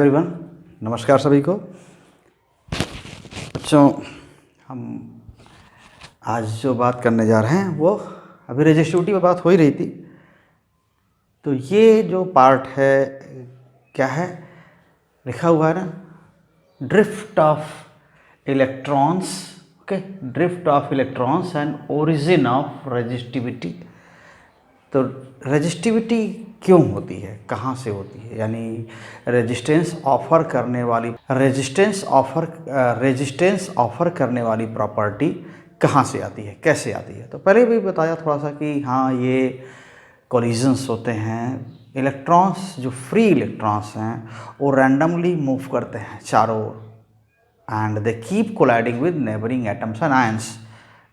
Everyone, नमस्कार सभी को। बच्चों, हम आज जो बात करने जा रहे हैं वो अभी रेजिस्टिविटी पर बात हो ही रही थी। तो ये जो पार्ट है क्या है, लिखा हुआ है ना, drift of electrons. Okay, drift of electrons and origin of resistivity. तो रेजिस्टिविटी क्यों होती है, कहाँ से होती है, यानी रेजिस्टेंस ऑफर करने वाली प्रॉपर्टी कहाँ से आती है, कैसे आती है। तो पहले भी बताया थोड़ा सा कि हाँ, ये कोलिजन्स होते हैं। इलेक्ट्रॉन्स, जो फ्री इलेक्ट्रॉन्स हैं, वो रैंडमली मूव करते हैं चारों ओर, and they keep colliding with neighboring atoms and ions.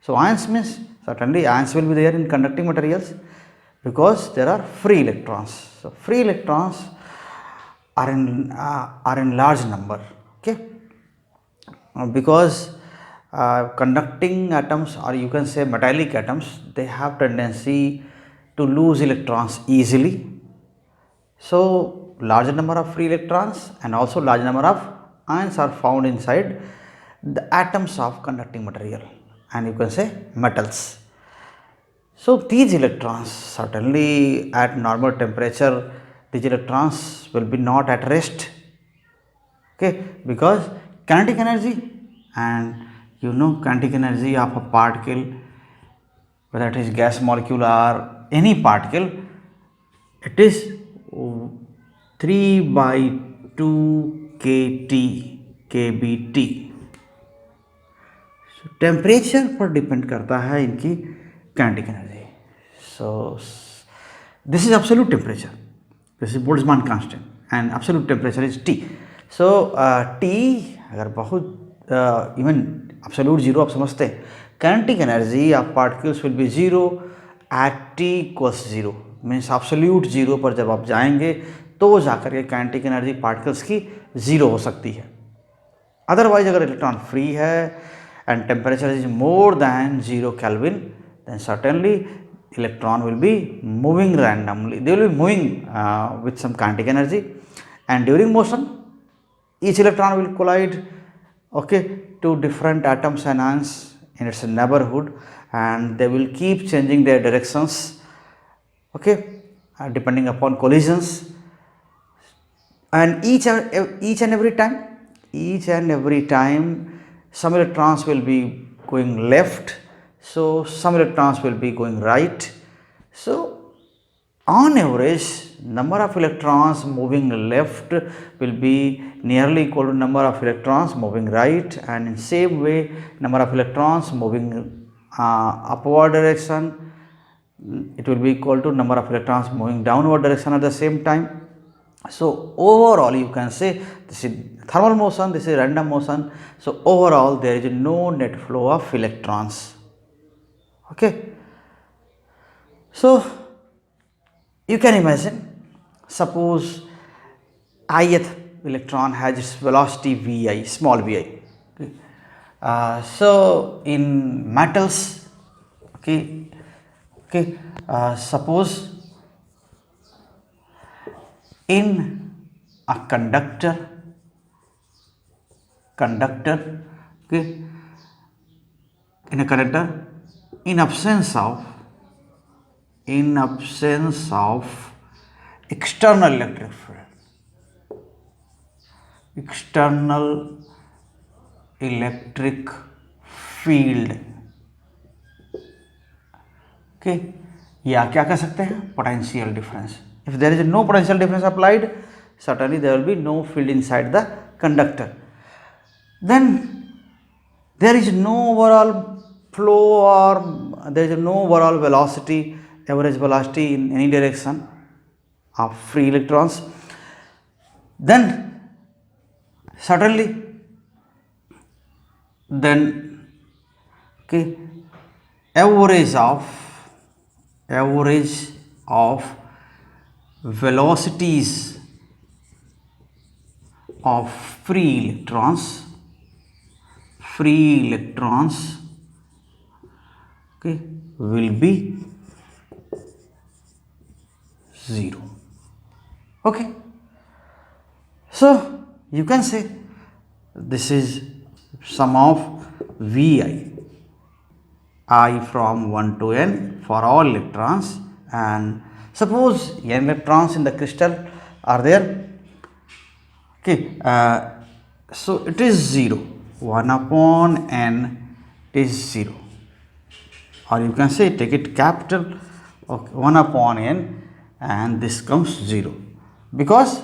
So ions means certainly ions will be there in conducting materials because there are free electrons. So free electrons are in large number. Okay, because conducting atoms, or you can say metallic atoms, they have tendency to lose electrons easily. So larger number of free electrons and also large number of ions are found inside the atoms of conducting material, and you can say metals. So these electrons, certainly at normal temperature, these electrons will be not at rest. Okay, because kinetic energy, and kinetic energy of a particle, whether it is gas molecule or any particle, it is 3/2 kBT। Temperature पर depend करता है इनकी kinetic energy. So this is absolute temperature, this is Boltzmann constant, and absolute temperature is T। So T अगर बहुत even absolute zero आप समझते हैं, kinetic energy of particles will be zero at T equals zero. Means absolute zero पर जब आप जाएंगे तो जाकर के काइनेटिक एनर्जी पार्टिकल्स की जीरो हो सकती है। अदरवाइज अगर इलेक्ट्रॉन फ्री है and temperature is more than 0 Kelvin, then certainly electron will be moving randomly. They will be moving with some kinetic energy, and during motion each electron will collide, okay, to different atoms and ions in its neighborhood, and they will keep changing their directions, okay, depending upon collisions. And each and every time some electrons will be going left, so some electrons will be going right. So on average, number of electrons moving left will be nearly equal to number of electrons moving right, and in same way number of electrons moving upward direction, it will be equal to number of electrons moving downward direction at the same time. So overall you can say this is thermal motion, this is random motion. So overall there is no net flow of electrons. Okay, so you can imagine, suppose ith electron has its velocity vi, small vi. Okay. So in metals, suppose in a conductor, okay, in a conductor, in absence of external electric field, okay, या क्या कह सकते हैं, potential difference. If there is no potential difference applied, certainly there will be no field inside the conductor. Then there is no overall flow, or there is no overall velocity, average velocity in any direction of free electrons. Then certainly, okay, average of velocities of free electrons, okay, will be 0. Okay, so you can say this is sum of Vi, I from 1 to n for all electrons, and suppose n electrons in the crystal are there. Okay, so it is 0, 1 upon n is 0, or you can say take it capital, okay, 1 upon n, and this comes 0, because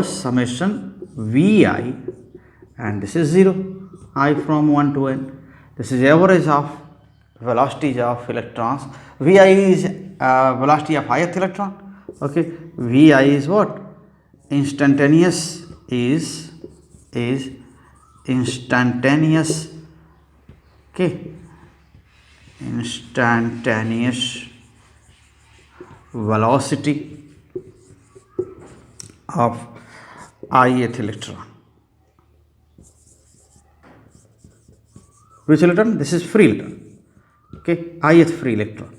summation Vi, and this is 0, I from 1 to n, this is average of velocities of electrons. Vi is velocity of ith electron. Okay, Vi is what? Instantaneous is instantaneous. Okay, instantaneous velocity of ith electron. Which electron? This is free electron. Okay, ith free electron.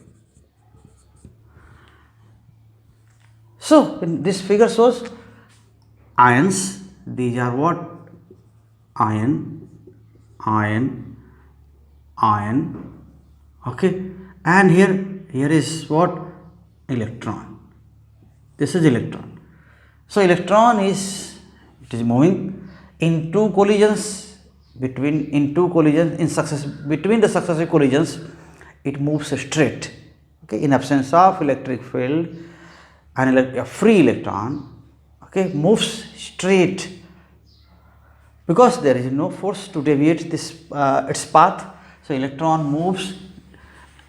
So in this figure shows ions. These are what? Ion. Okay, and here is what? Electron. This is electron. So electron is moving in two collisions, between the successive collisions it moves straight. Okay, in absence of electric field, a free electron, okay, moves straight because there is no force to deviate this its path. So electron moves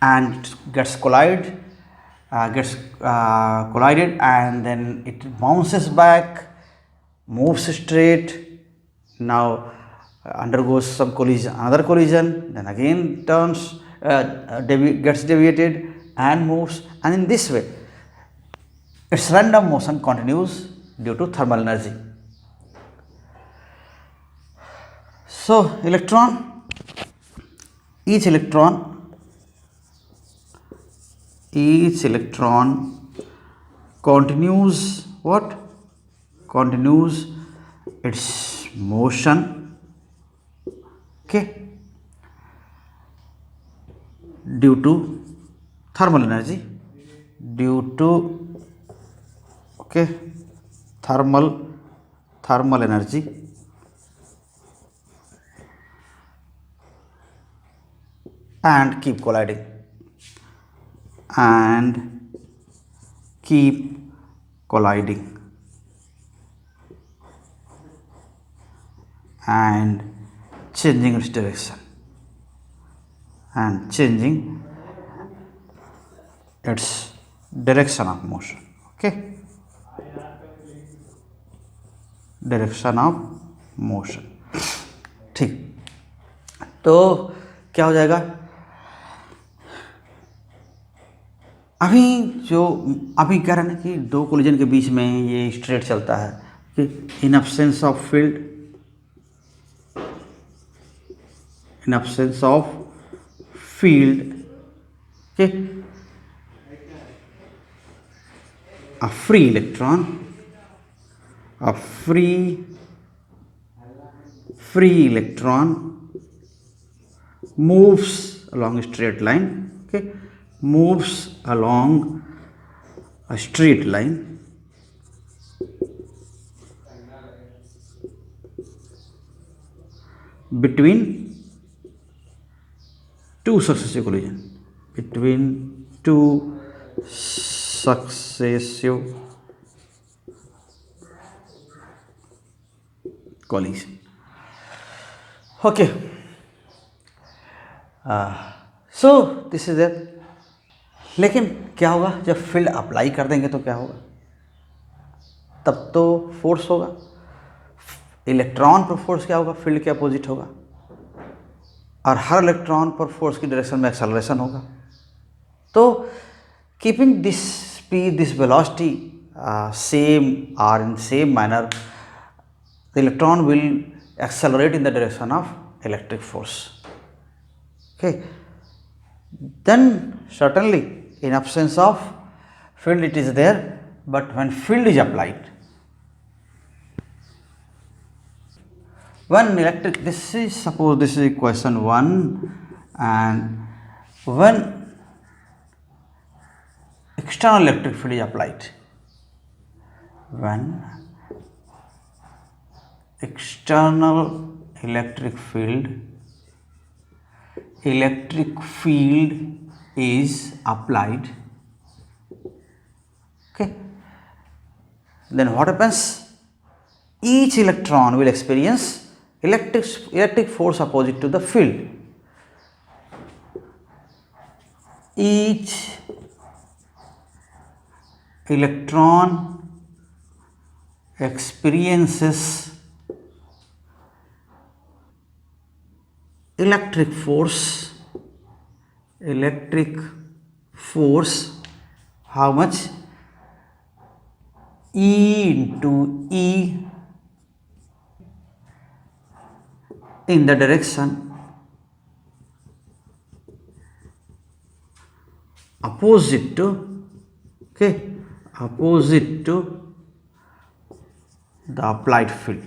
and gets collided, and then it bounces back, moves straight, now undergoes some collision, another collision, then again turns, gets deviated and moves, and in this way its random motion continues due to thermal energy. So each electron continues what? Continues its motion, okay, due to thermal energy, thermal energy, and keep colliding and changing its direction of motion. Okay, direction of motion. ठीक, तो क्या हो जाएगा? अभी कह रहे हैं कि दो कोलिजन के बीच में ये स्ट्रेट चलता है कि in absence of field, okay, a free electron moves along a straight line, okay, moves along a straight line between two successive collisions, okay. So this is it. लेकिन क्या होगा जब फील्ड अप्लाई कर देंगे तो क्या होगा? तब तो फोर्स होगा, इलेक्ट्रॉन पर फोर्स क्या होगा? फील्ड के अपोजिट होगा, और हर इलेक्ट्रॉन पर फोर्स की डायरेक्शन में एक्सेलरेशन होगा. तो keeping this speed, this velocity same और in same manner, the electron will accelerate in the direction of electric force. Okay, then certainly in absence of field it is there, but when field is applied, When electric, this is, suppose this is equation 1, and when external electric field is applied, when external electric field is applied, okay, then what happens? Each electron will experience electric force opposite to the field. Each electron experiences electric force, how much? E into E in the direction opposite to, okay, opposite to the applied field.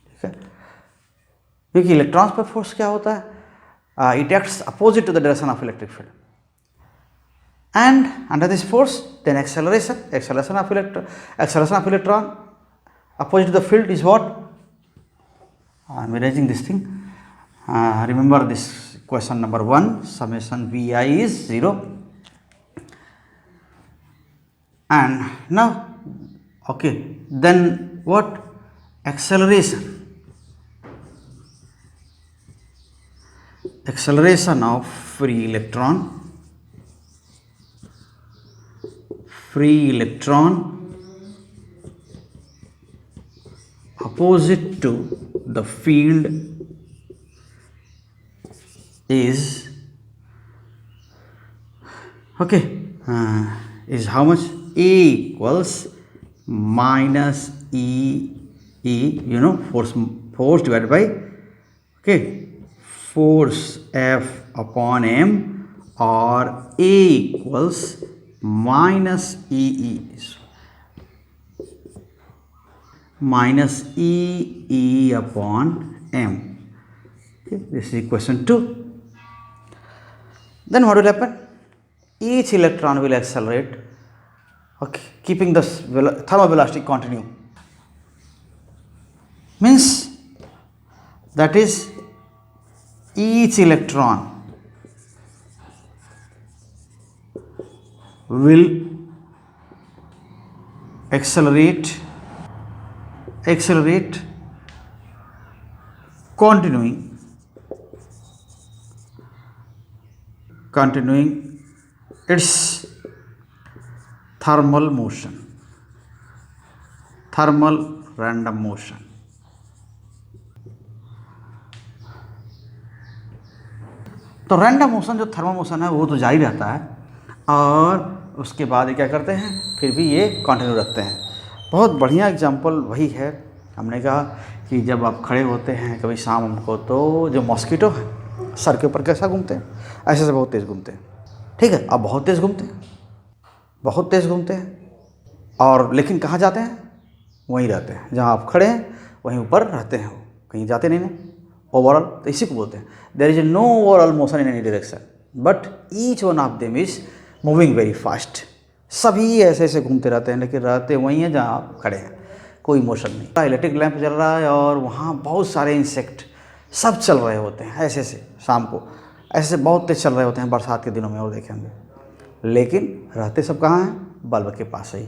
ठीक है, क्योंकि electrons पर force क्या होता है? It acts opposite to the direction of electric field, and under this force, then acceleration of electron opposite to the field is what? I am erasing this thing. Remember this question number 1, summation Vi is 0, and now, okay, then what? Acceleration of free electron opposite to the field is, okay, is how much? A equals minus E, you know, force divided by, okay, force F upon M, or A equals minus E upon M. Okay, this is equation 2. Then what will happen? Each electron will accelerate, okay, keeping the thermal velocity continue. Means that is each electron will accelerate continuing its thermal random motion. तो random motion जो thermal motion है वो तो जारी रहता है, और उसके बाद ये क्या करते हैं, फिर भी ये कंटिन्यू रखते हैं। बहुत बढ़िया एग्जांपल वही है, हमने कहा कि जब आप खड़े होते हैं कभी शाम को, तो जो मॉस्किटो है सर के ऊपर कैसा घूमते हैं, ऐसे से बहुत तेज़ घूमते हैं, ठीक है, अब बहुत तेज़ घूमते हैं, और लेकिन कहाँ जाते हैं? वहीं रहते हैं जहाँ आप खड़े हैं, वहीं ऊपर रहते हैं, कहीं जाते नहीं ना, ओवरऑल। तो इसी को बोलते हैं there is no overall motion in any direction, but each one of them is moving very fast. सभी ऐसे ऐसे घूमते रहते हैं, लेकिन रहते वहीं हैं जहाँ आप खड़े हैं, कोई मोशन नहीं। इलेक्ट्रिक लैंप जल रहा है और वहाँ बहुत सारे इंसेक्ट सब चल रहे होते हैं, ऐसे ऐसे शाम को ऐसे बहुत तेज चल रहे होते हैं बरसात के दिनों में, और देखेंगे, लेकिन रहते सब कहाँ हैं? बल्ब के पास ही।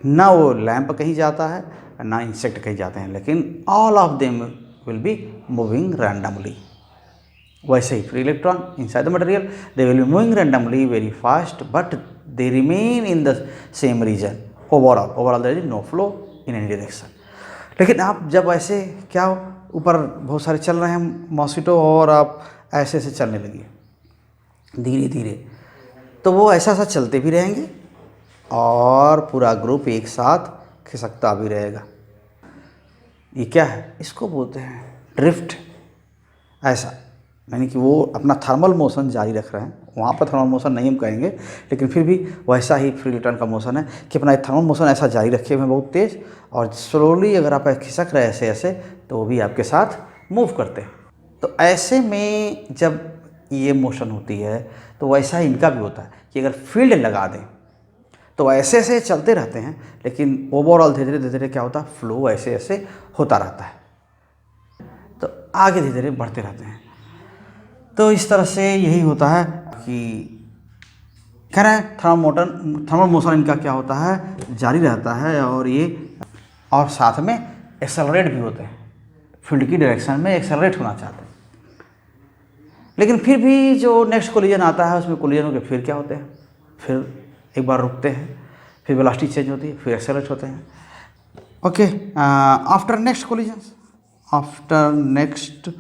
ना वो लैंप कहीं जाता है, ना इंसेक्ट कहीं जाते हैं, लेकिन all of them will be moving randomly. वैसे ही free electron inside the material, they will be moving randomly very fast, but they remain in the same region. Overall there is no flow in any direction. लेकिन आप जब ऐसे क्या ऊपर बहुत सारे चल रहे हैं मॉस्किटो, और आप ऐसे ऐसे चलने लगिए धीरे धीरे, तो वो ऐसा ऐसा चलते भी रहेंगे और पूरा ग्रुप एक साथ खिसकता भी रहेगा। ये क्या है? इसको बोलते हैं ड्रिफ्ट। ऐसा यानी कि वो अपना थर्मल मोशन जारी रख रहे हैं। वहाँ पर थर्मल मोशन नहीं हम कहेंगे, लेकिन फिर भी वैसा ही फ्री रिटर्न का मोशन है कि अपना थर्मल मोशन ऐसा जारी रखे हुए हैं बहुत तेज़, और स्लोली अगर आप खिसक रहे ऐसे ऐसे तो वो भी आपके साथ मूव करते हैं। तो ऐसे में जब ये मोशन होती है तो वैसा ही इनका भी होता है कि अगर फील्ड लगा दें तो ऐसे ऐसे चलते रहते हैं, लेकिन ओवरऑल धीरे धीरे क्या होता है, फ्लो ऐसे ऐसे होता रहता है, तो आगे धीरे धीरे बढ़ते रहते हैं। तो इस तरह से यही होता है कि कह रहे हैं थर्मल मोशन इनका क्या होता है, जारी रहता है, और ये और साथ में एक्सेलरेट भी होते हैं, फील्ड की डायरेक्शन में एक्सेलरेट होना चाहते हैं। लेकिन फिर भी जो नेक्स्ट कोलिजन आता है उसमें कोलिजन के फिर क्या होते हैं, फिर एक बार रुकते हैं, फिर वेलोसिटी चेंज होती है, फिर एक्सेलरेट होते हैं। Okay, after next collision, after next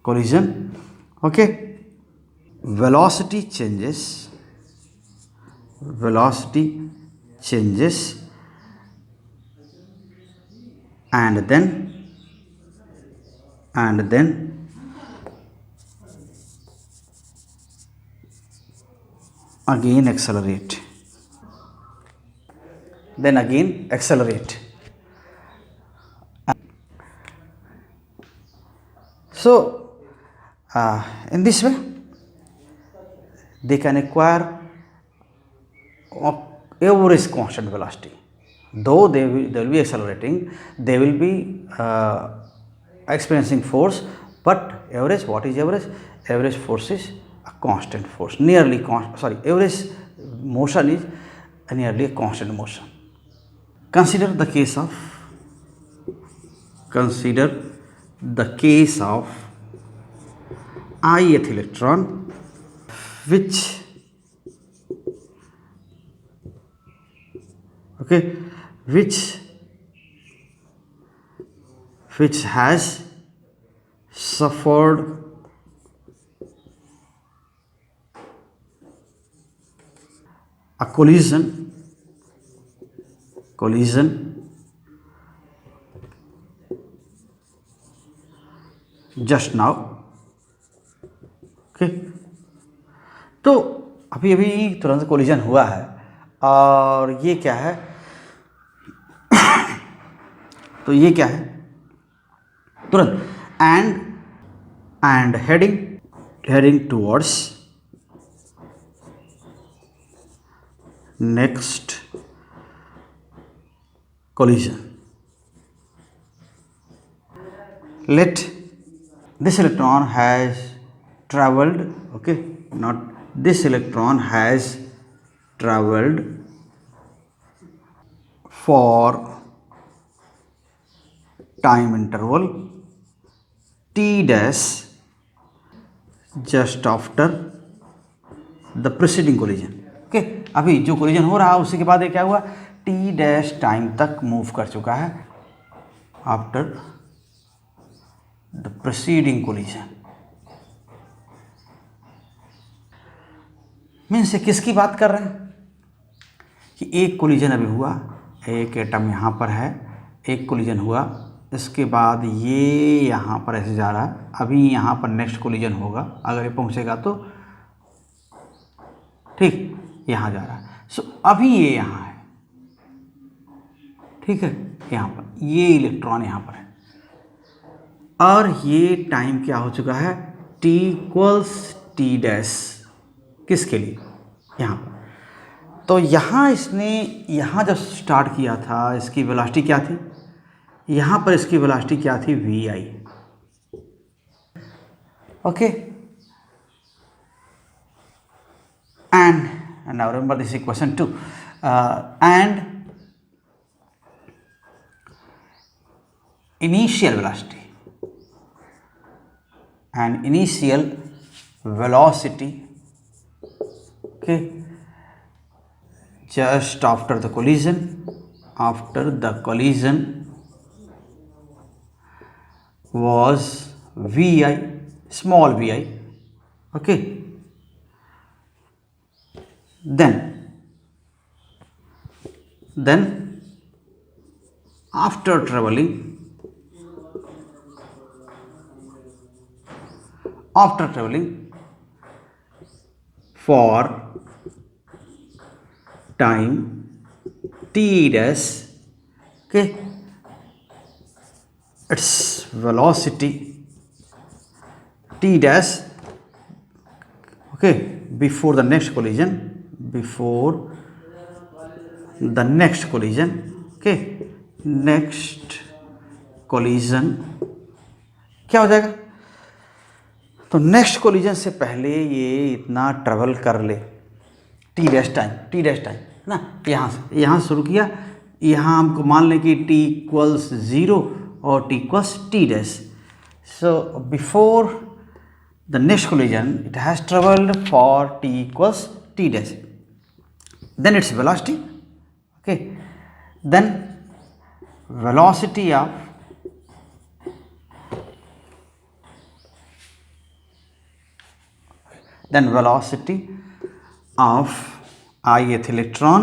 collision, okay, velocity changes, and then again accelerate, then again accelerate. So in this way they can acquire average constant velocity. Though they will be accelerating, they will be experiencing force, but average, what is average? Average force is a constant force, average motion is nearly a constant motion. Consider the case of ith electron, which has suffered a collision just now. Okay, तो अभी तुरंत collision हुआ है, और ये क्या है तो ये क्या है, तुरंत and heading towards next collision. Let this electron has traveled, okay, not this electron has traveled for time interval t dash just after the preceding collision. Okay, अभी जो कोलिजन हो रहा है उसी के बाद ये क्या हुआ, टी डैश टाइम तक मूव कर चुका है after the preceding collision. Means किसकी बात कर रहे हैं कि एक कोलिजन अभी हुआ, एक एटम यहाँ पर है, एक कोलिजन हुआ, इसके बाद ये यहाँ पर ऐसे जा रहा है, अभी यहाँ पर नेक्स्ट कोलिजन होगा, अगर ये पहुँचेगा तो ठीक यहाँ जा रहा है। सो अभी ये यहाँ है, ठीक है, यहाँ पर ये इलेक्ट्रॉन यहाँ पर है, और ये टाइम क्या हो चुका है, t इक्वल्स टी डैश, किसके लिए, यहाँ पर। तो यहाँ इसने यहाँ जब स्टार्ट किया था इसकी वेलोसिटी क्या थी, यहाँ पर इसकी वेलोसिटी क्या थी, vi, okay. And now remember this equation 2, and initial velocity okay, just after the collision was vi, small vi, okay. Then after traveling after traveling for time t dash, okay, its velocity t dash, okay, before the next collision, okay, next collision क्या हो जाएगा? तो next collision से पहले ये इतना travel कर ले टी डैश टाइम ना, यहाँ से शुरू किया, यहाँ हमको मान लें कि t इक्वल्स 0 और t equals T dash. So before the next collision it has travelled for t equals T dash, then its velocity, okay, then velocity of ith electron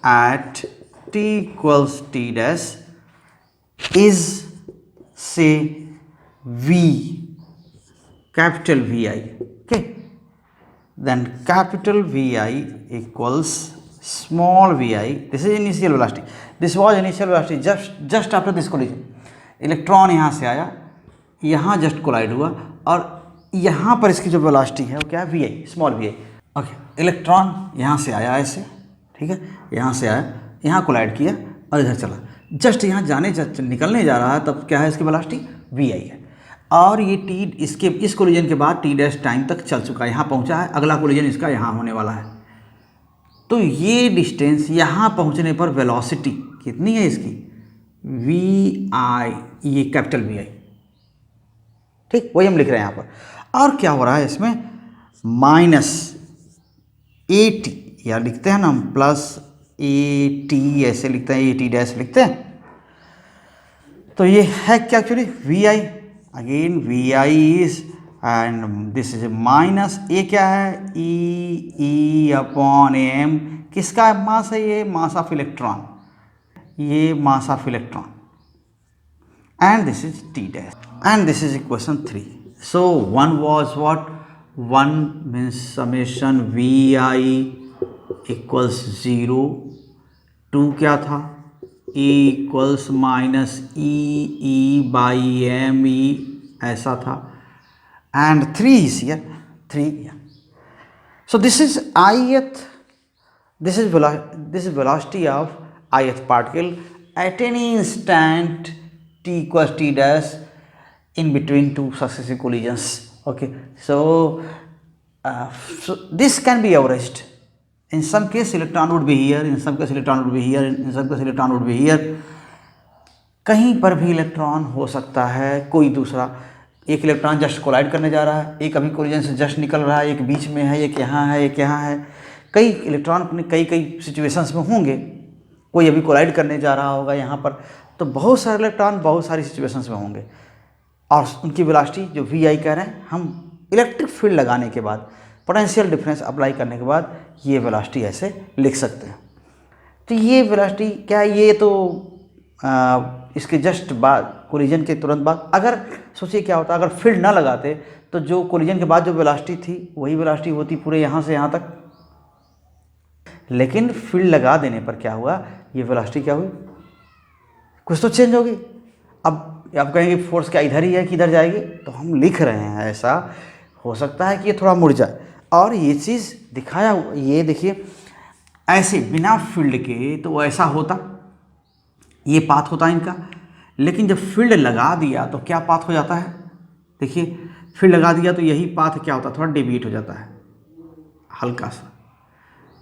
at t equals t dash is, say, v, capital Vi, okay, then capital Vi equals small vi. This is initial velocity. This was initial velocity just after this collision. Electron यहाँ से आया, यहाँ just collide हुआ, और यहाँ पर इसकी जो वेलोसिटी है वो क्या है? Vi, small vi. Okay, electron यहाँ से आया ऐसे, ठीक है, यहाँ से आया, यहाँ कोलाइड किया और इधर चला, जस्ट यहाँ निकलने जा रहा है, तब क्या है इसकी वेलोसिटी? Vi है. और ये इस कोलिजन के बाद टी डैश टाइम तक चल चुका है, यहाँ पहुँचा है, अगला कोलिजन इसका यहाँ होने वाला है. तो ये डिस्टेंस यहाँ पहुँचने पर वेलोसिटी कितनी है इसकी? Vi, ये कैपिटल Vi, ठीक, वही हम लिख रहे हैं यहाँ पर. और क्या हो रहा है इसमें? माइनस AT, या लिखते हैं ना हम प्लस AT, ऐसे लिखते हैं, AT डैश लिखते हैं. तो ये है क्या actually? Vi. Again Vi is, and this is minus A, क्या है? E upon m. किसका मास है? ये मास ऑफ इलेक्ट्रॉन, ये mass of electron, and this is T dash, and this is equation 3. So 1 was what? 1 means summation Vi equals 0, 2 क्या था? E equals minus E by ME, ऐसा था, and 3 is here, 3. So this is ith, this is velocity of ith particle at any instant t equals t dash in between two successive collisions. Okay, so this can be averaged. In some case electron would be here, in some case electron would be here, in some case electron would be here. कहीं पर भी electron हो सकता है, कोई दूसरा. एक electron just collide करने जा रहा है, एक अभी कोलिजन से जस्ट निकल रहा है, एक बीच में है, एक यहाँ है, एक यहाँ है. कई इलेक्ट्रॉन अपने कई सिचुएशंस में होंगे, कोई अभी कोलाइड करने जा रहा होगा यहाँ पर. तो बहुत सारे इलेक्ट्रॉन बहुत सारी सिचुएशंस में होंगे, और उनकी वेलोसिटी जो Vi कह रहे हैं, हम इलेक्ट्रिक फील्ड लगाने के बाद, पोटेंशियल डिफरेंस अप्लाई करने के बाद ये वेलोसिटी ऐसे लिख सकते हैं. तो ये वेलोसिटी क्या है? ये तो इसके जस्ट बाद, कोलिजन के तुरंत बाद, अगर सोचिए क्या होता अगर फील्ड ना लगाते, तो जो कोलिजन के बाद जो वेलोसिटी थी वही वेलोसिटी होती पूरे यहाँ से यहाँ तक. लेकिन फील्ड लगा देने पर क्या हुआ? ये वेलोसिटी क्या हुई? कुछ तो चेंज होगी. अब आप कहेंगे फोर्स क्या इधर ही है कि इधर जाएगी? तो हम लिख रहे हैं ऐसा हो सकता है कि ये थोड़ा मुड़ जाए. और ये चीज़ दिखाया, ये देखिए, ऐसे बिना फील्ड के तो ऐसा होता, ये पाथ होता है इनका. लेकिन जब फील्ड लगा दिया तो क्या पाथ हो जाता है? देखिए, फील्ड लगा दिया तो यही पाथ क्या होता है? थोड़ा डेविएट हो जाता है,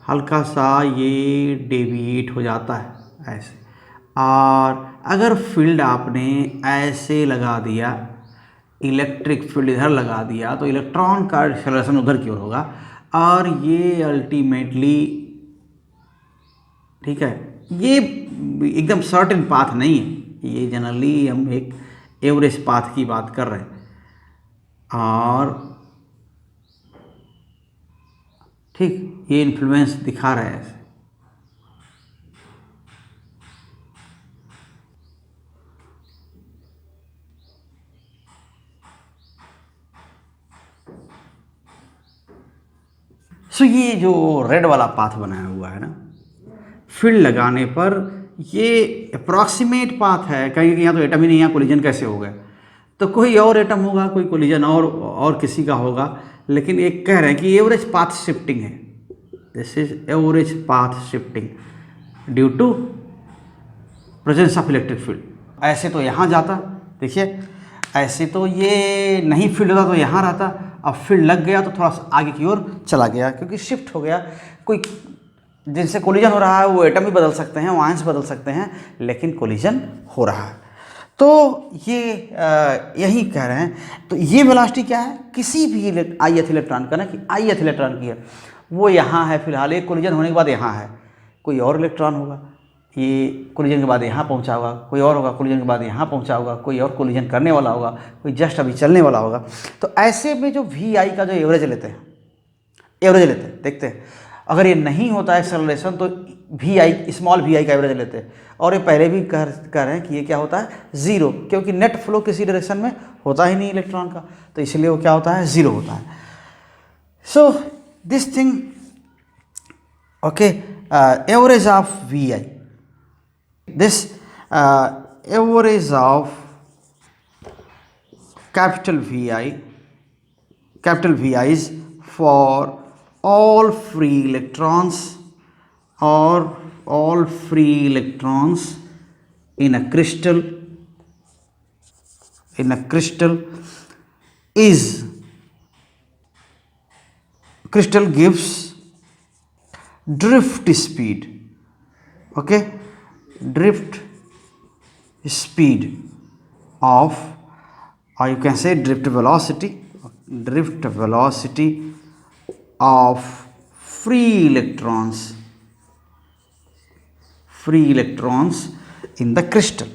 हल्का सा ये डेविएट हो जाता है ऐसे. और अगर फील्ड आपने ऐसे लगा दिया, इलेक्ट्रिक फील्ड इधर लगा दिया, तो इलेक्ट्रॉन का एक्सेलरेशन उधर की ओर होगा, और ये अल्टीमेटली, ठीक है, ये एकदम सर्टेन पाथ नहीं है, ये जनरली हम एक एवरेज पाथ की बात कर रहे हैं. और ठीक, ये इन्फ्लुएंस दिखा रहा है ऐसे. सो ये जो रेड वाला पाथ बनाया हुआ है ना, फील्ड लगाने पर ये अप्रॉक्सीमेट पाथ है, कहीं यहाँ तो एटम ही नहीं है, कोलिजन कैसे हो गया? तो कोई और एटम होगा, कोई कोलिजन और किसी का होगा, लेकिन एक कह रहे हैं कि एवरेज पाथ शिफ्टिंग है। This is average path shifting due to presence of electric field. ऐसे तो यहाँ जाता, देखिए ऐसे तो ये नहीं फील्ड होता तो यहाँ रहता, अब फील्ड लग गया तो थोड़ा सा आगे की ओर चला गया क्योंकि शिफ्ट हो गया। कोई जिनसे कोलिजन हो रहा है वो एटम भी बदल सकते हैं, वो आयंस बदल सकते हैं, लेकिन कोलिजन हो रहा है। तो ये यही कह रहे हैं। तो ये वेलोसिटी क्या है, किसी भी ith इलेक्ट्रॉन का ना, कि ith इलेक्ट्रॉन की है, वो यहाँ है फिलहाल, एक कोलिजन होने के बाद यहाँ है, कोई और इलेक्ट्रॉन होगा, ये कोलिजन के बाद यहाँ पहुँचा होगा, कोई और होगा, कोलिजन के बाद यहाँ पहुँचा होगा, कोई और कोलिजन करने वाला होगा, कोई जस्ट अभी चलने वाला होगा। तो ऐसे में जो vi का जो एवरेज लेते हैं, देखते हैं, अगर ये नहीं होता है एक्सेलरेशन तो स्मॉल vi का एवरेज लेते हैं। और ये पहले भी कह रहे हैं कि ये क्या होता है, ज़ीरो, क्योंकि नेट फ्लो किसी डायरेक्शन में होता ही नहीं इलेक्ट्रॉन का, तो इसलिए वो क्या होता है, ज़ीरो होता है। So this thing, okay, average of vi, this average of capital VIs for all free electrons or all free electrons in a crystal is, crystal gives drift speed, okay, drift speed of, or you can say drift velocity of free electrons in the crystal,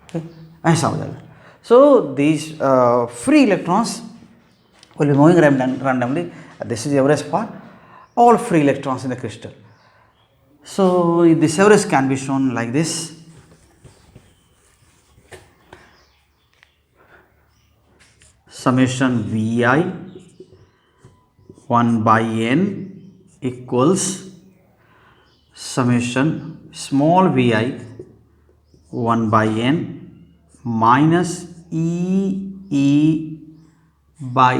okay, ऐसा हो जाएगा। So these free electrons will be moving randomly. This is average for all free electrons in the crystal. So this average can be shown like this. Summation Vi 1 by n equals summation small vi 1 by n minus E by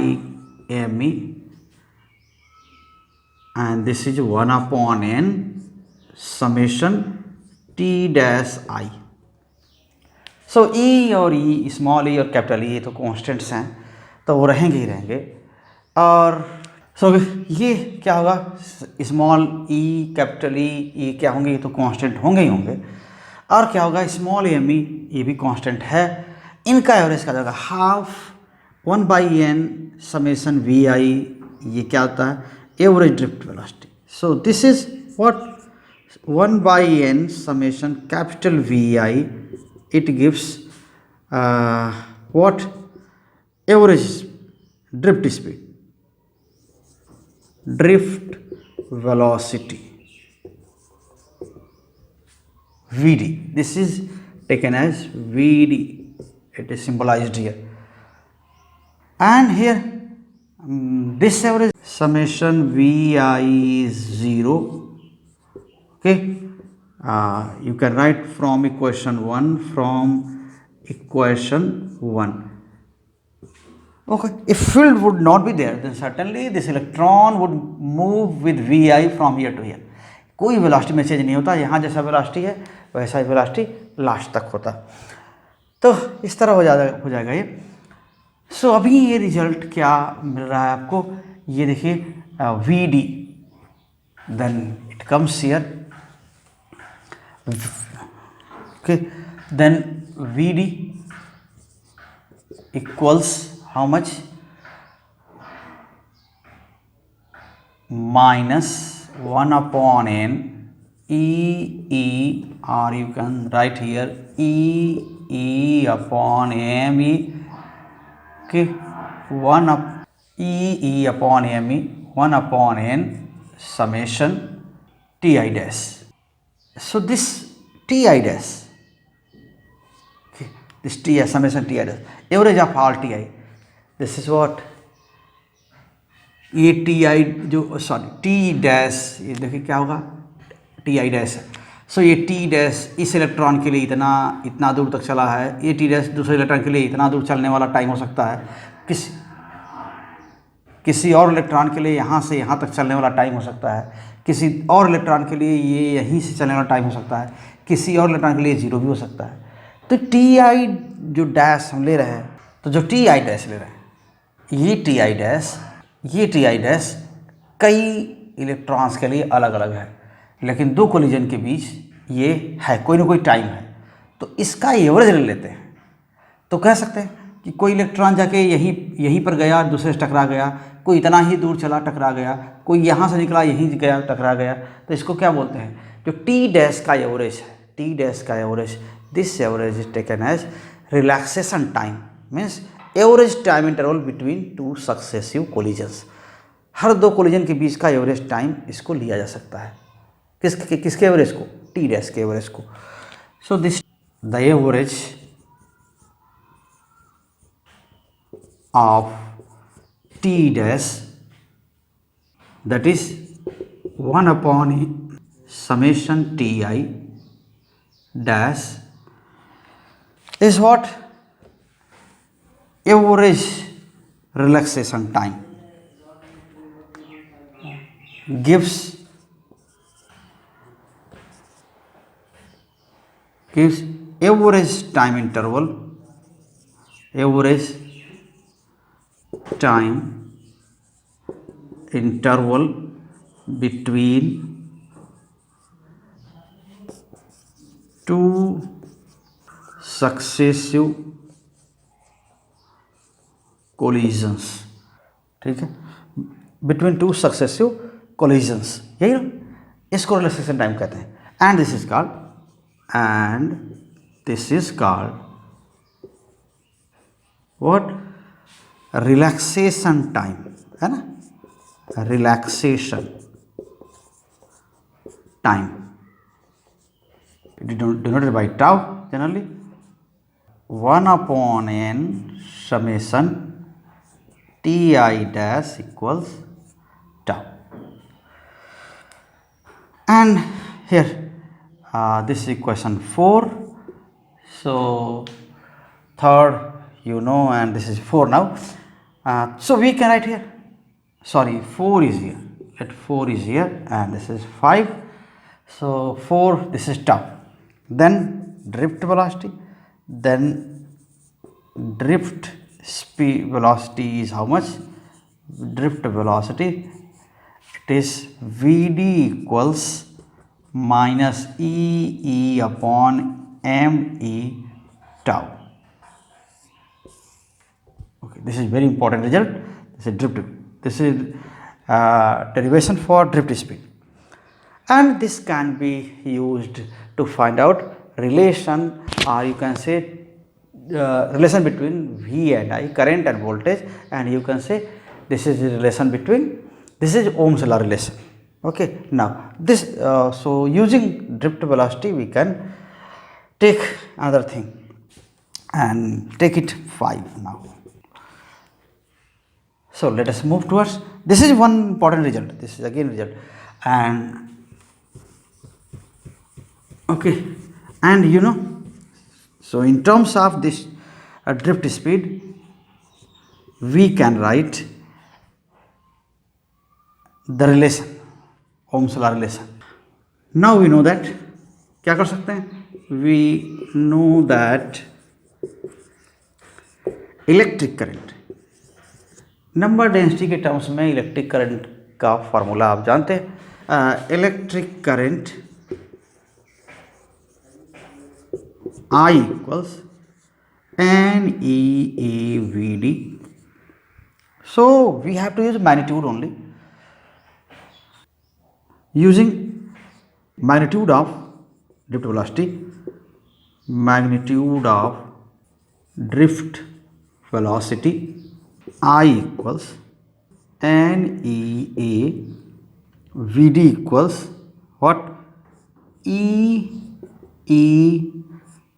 me, and this is 1 upon n summation t dash I. So E और E, small e और capital E, ये तो constants हैं, तो वो रहेंगे ही रहेंगे। और सो ये क्या होगा, स्मॉल e कैपिटल E, ये क्या होंगे, ये तो कांस्टेंट होंगे ही होंगे। और क्या होगा, स्मॉल me, ये भी कांस्टेंट है। इनका एवरेज क्या होगा, half 1 by n summation vi, ये क्या होता है, average drift velocity. So this is what 1 by n summation capital Vi, it gives what, average drift speed, drift velocity Vd. This is taken as Vd, it is symbolized here. And here this average summation Vi is 0. Okay, you can write from equation 1. Okay, if field would not be there, then certainly this electron would move with Vi from here to here. कोई velocity में change नहीं होता, यहाँ जैसा velocity है वैसा ही velocity last तक होता। तो इस तरह हो जाएगा ये। सो अभी ये रिजल्ट क्या मिल रहा है आपको, ये देखिए Vd, then it comes here, okay, then Vd equals how much, minus 1 upon n E, or you can write here E upon me, okay, 1 upon me, 1 upon n summation Ti dash. So this Ti dash, okay, this T I summation Ti dash, average of all Ti. This is what ये Ti जो sorry T dash, ये देखिए क्या होगा, Ti dash है। सो ये T dash इस electron के लिए इतना दूर तक चला है, ये T डैश दूसरे इलेक्ट्रॉन के लिए इतना दूर चलने वाला टाइम हो सकता है, किसी और इलेक्ट्रॉन के लिए यहाँ से यहाँ तक चलने वाला टाइम हो सकता है, किसी और इलेक्ट्रॉन के लिए ये यहीं से चलने वाला टाइम हो सकता है, किसी और इलेक्ट्रॉन के लिए 0 भी हो सकता है। तो Ti जो डैश हम ले रहे हैं, तो जो Ti डैश ले रहे हैं, ये Ti डैश कई इलेक्ट्रॉन्स के लिए अलग अलग है, लेकिन दो कोलिजन के बीच ये है, कोई ना कोई टाइम है, तो इसका एवरेज ले लेते हैं। तो कह सकते हैं कि कोई इलेक्ट्रॉन जाके यहीं पर गया, दूसरे से टकरा गया, कोई इतना ही दूर चला टकरा गया, कोई यहाँ से निकला यहीं गया टकरा गया, तो इसको क्या बोलते हैं, जो T डैश का एवरेज है, T डैश का average, this average is taken as relaxation time, means average time interval between two successive collisions. हर दो कोलिजन के बीच का एवरेज टाइम इसको लिया जा सकता है, किसके एवरेज को, T डैश के एवरेज को। So this the average of T dash, that is 1 upon summation Ti dash is what, average relaxation time, gives average time interval, between two successive collisions, ठीक है, बिटवीन टू सक्सेसिव कोलिजन्स, यही ना, इसको relaxation time कहते हैं। And this is called what, relaxation time, है ना, relaxation time denoted by tau, generally 1 upon n summation Ti dash equals tau. And here this is equation 4, so third you know, and this is 4 now. So we can write here, sorry, 4 is here, let 4 is here, and this is 5, so 4, this is tau, then drift velocity, then drift speed velocity is how much, drift velocity, it is Vd equals minus E upon me tau. Okay, this is very important result. This is drift. This is derivation for drift speed, and this can be used to find out relation, or you can say relation between V and I, current and voltage, and you can say this is the relation between, this is Ohm's law relation. Okay, now this so using drift velocity we can take another thing and take it 5 now. So let us move towards, this is one important result, this is again result, and okay, and you know, so in terms of this drift speed we can write the relation, Ohm's law relation. Now we know that, क्या कर सकते हैं, we know that electric current, number density के terms में electric current का formula आप जानते हैं, electric current I equals NEAVD. So we have to use magnitude only. Using magnitude of drift velocity, magnitude of drift velocity, I equals NEAVD equals what, E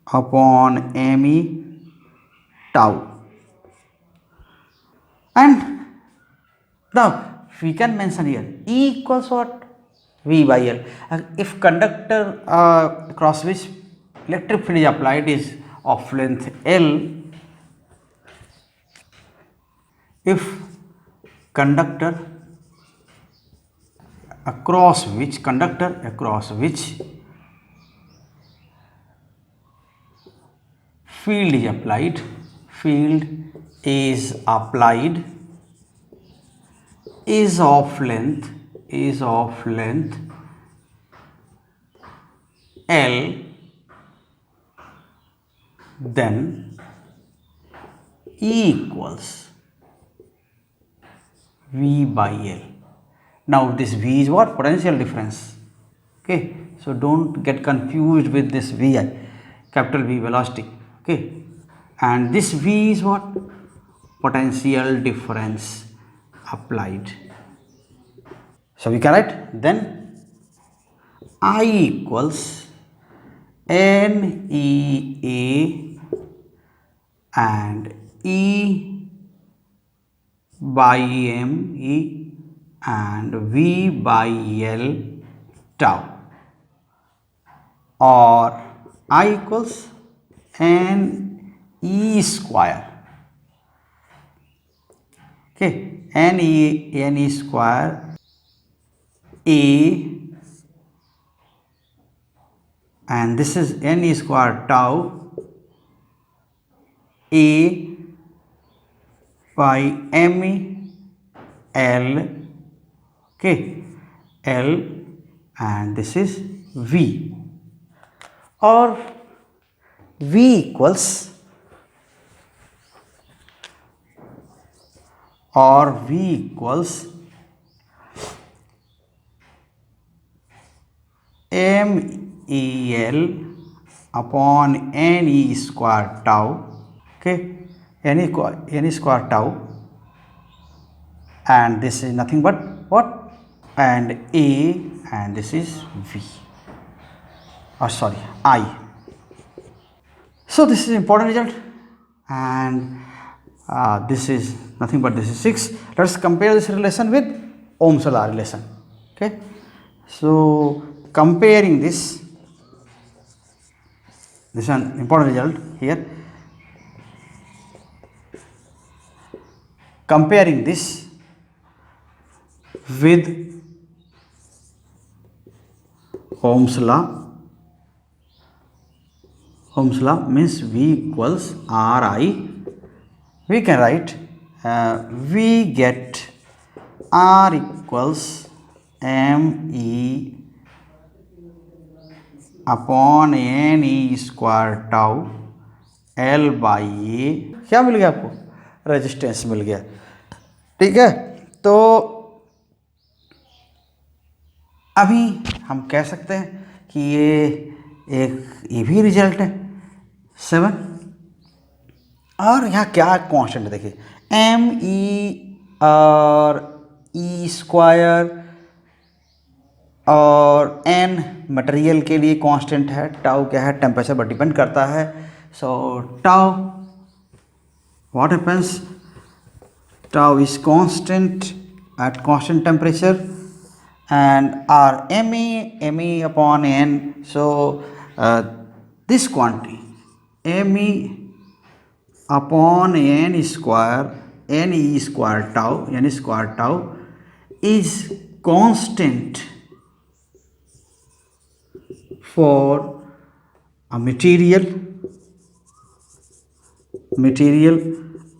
upon ME tau. And now we can mention here E equals what? V by L. If conductor across which electric field is applied is of length L, if conductor across which field is applied is of length L, then E equals V by L. Now this V is what? Potential difference. Okay, so don't get confused with this VI, capital V, velocity. Okay, and this V is what? Potential difference applied. So we can write then I equals NEA and E by ME and V by L tau, or I equals NE square. Okay, NE square A, and this is NE square tau A by ME L, okay, L, and this is V, or V equals MEL upon NE square tau, okay, NE square tau, and this is nothing but what? And A, and this is V, or sorry, I. So this is important result, and this is nothing but this is 6. Let us compare this relation with Ohm's law relation. Okay, so comparing this is an important result here. Comparing this with Ohm's law means V equals Ri. We can write we get R equals ME upon NE square tau L by A. क्या मिल गया आपको? Resistance मिल गया. ठीक है, तो अभी हम कह सकते हैं कि ये भी रिजल्ट है 7. और यहाँ क्या कांस्टेंट देखिए, ME और E स्क्वायर और N मटेरियल के लिए कांस्टेंट है. टाउ क्या है? टेम्परेचर पर डिपेंड करता है. सो tau what happens? Tau is constant at constant temperature, and our ME upon N. So this quantity ME upon N square NE square tau is constant for a material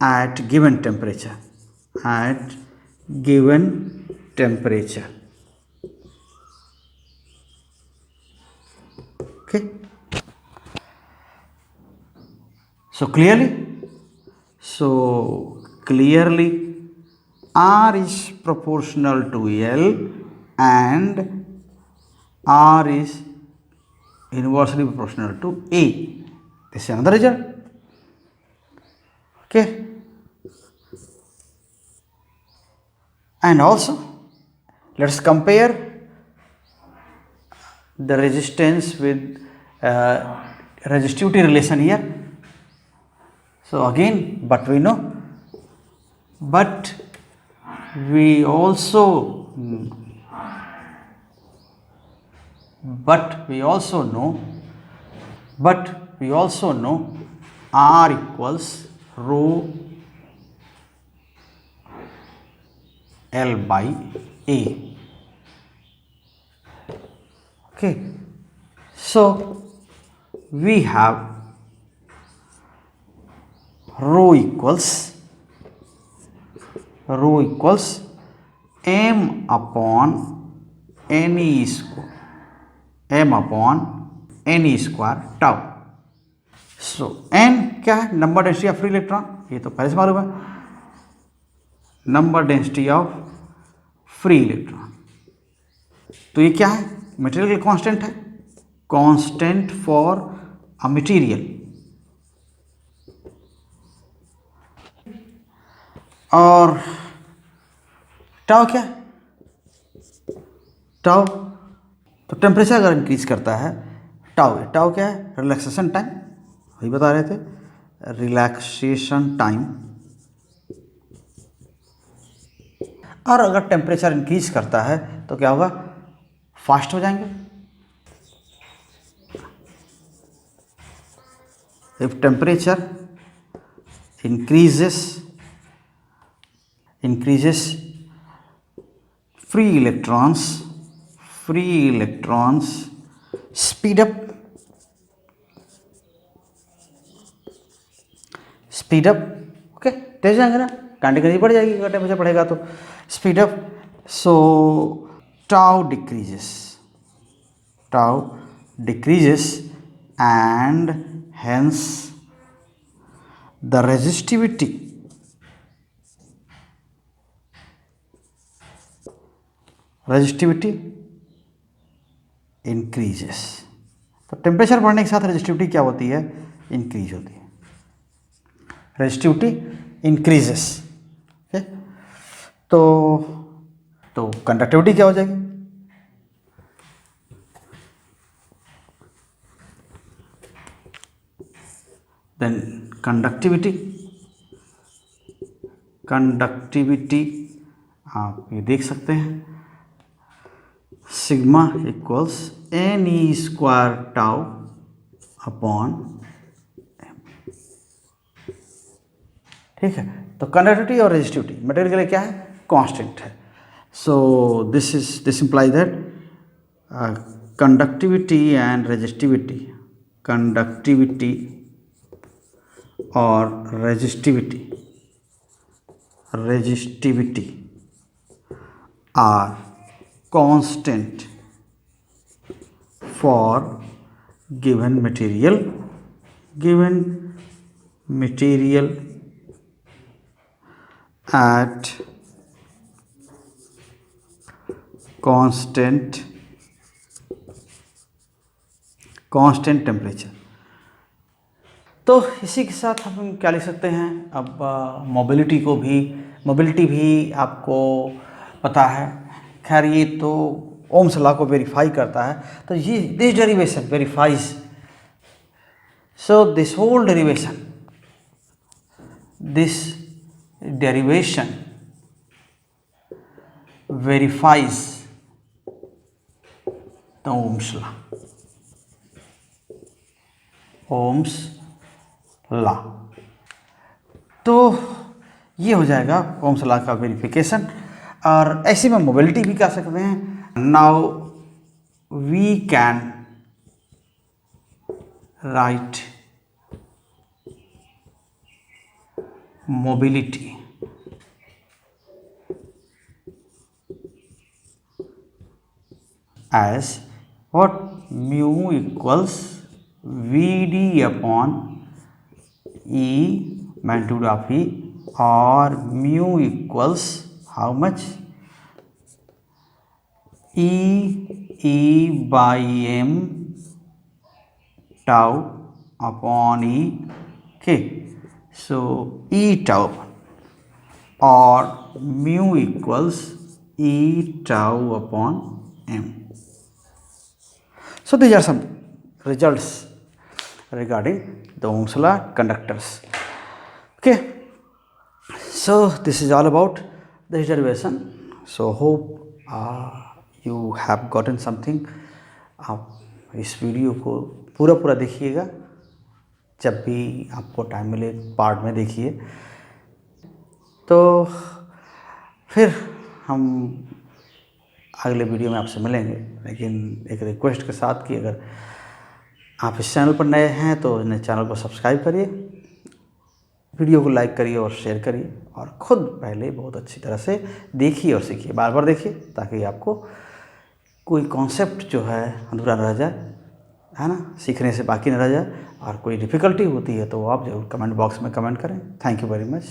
at given temperature. Okay, so clearly R is proportional to L and R is inversely proportional to A. This is another result. Okay, and also let us compare the resistance with resistivity relation here. So again, but we know, but we also know R equals rho L by A. Okay, so we have rho equals m upon n square tau. So n क्या है? Number density of free electron, ये तो पहले से मालूम है, number density of free electron. तो ये क्या है? मटेरियल कांस्टेंट है, कांस्टेंट फॉर अ मटेरियल। और टाउ क्या है? टाउ तो टेम्परेचर अगर इंक्रीज करता है, टाउ क्या है? रिलैक्सेशन टाइम, वही बता रहे थे, रिलैक्सेशन टाइम। और अगर टेम्परेचर इंक्रीज करता है तो क्या होगा? फास्ट हो जाएंगे। If temperature increases free electrons speed up, okay, तेज जाएंगे ना, काइनेटिक एनर्जी बढ़ जाएगी अगर टेम्परेचर बढ़ेगा तो, speed up. So tau decreases and hence the resistivity increases। तो टेम्परेचर बढ़ने के साथ रेजिस्टिविटी क्या होती है? इंक्रीज होती है, रेजिस्टिविटी इंक्रीजेस। ओके, तो कंडक्टिविटी क्या हो जाएगी? देन कंडक्टिविटी आप ये देख सकते हैं, sigma equals n e square tau upon, ठीक है। तो कंडक्टिविटी और रेजिस्टिविटी मटेरियल के लिए क्या है? कांस्टेंट है। So this imply that conductivity and resistivity, conductivity और resistivity are constant for given material at constant temperature. तो इसी के साथ हम क्या लिख सकते हैं? अब मोबिलिटी भी आपको पता है, खैर ये तो ओम्स लॉ को वेरीफाई करता है, तो ये this derivation verifies, so this whole derivation verifies the Ohm's law। तो ये हो जाएगा ओम्स लॉ का वेरिफिकेशन। और ऐसे में मोबिलिटी भी कर सकते हैं। Now we can write mobility as what? Mu equals Vd upon E magnitude of E, or mu equals how much? E by m tau upon E, okay, so E tau, or mu equals E tau upon m. So these are some results regarding the Ohm's law conductors. Okay, so this is all about the derivation. So hope you have gotten something. आप इस video को पूरा देखिएगा, जब भी आपको time मिले part में देखिए। तो फिर हम अगले वीडियो में आपसे मिलेंगे, लेकिन एक रिक्वेस्ट के साथ कि अगर आप इस चैनल पर नए हैं तो इस चैनल को सब्सक्राइब करिए, वीडियो को लाइक करिए और शेयर करिए, और ख़ुद पहले बहुत अच्छी तरह से देखिए और सीखिए, बार बार देखिए, ताकि आपको कोई कॉन्सेप्ट जो है अधूरा रह जाए, है ना, सीखने से बाकी न रह जाए। और कोई डिफ़िकल्टी होती है तो आप ज़रूर कमेंट बॉक्स में कमेंट करें। Thank you very much.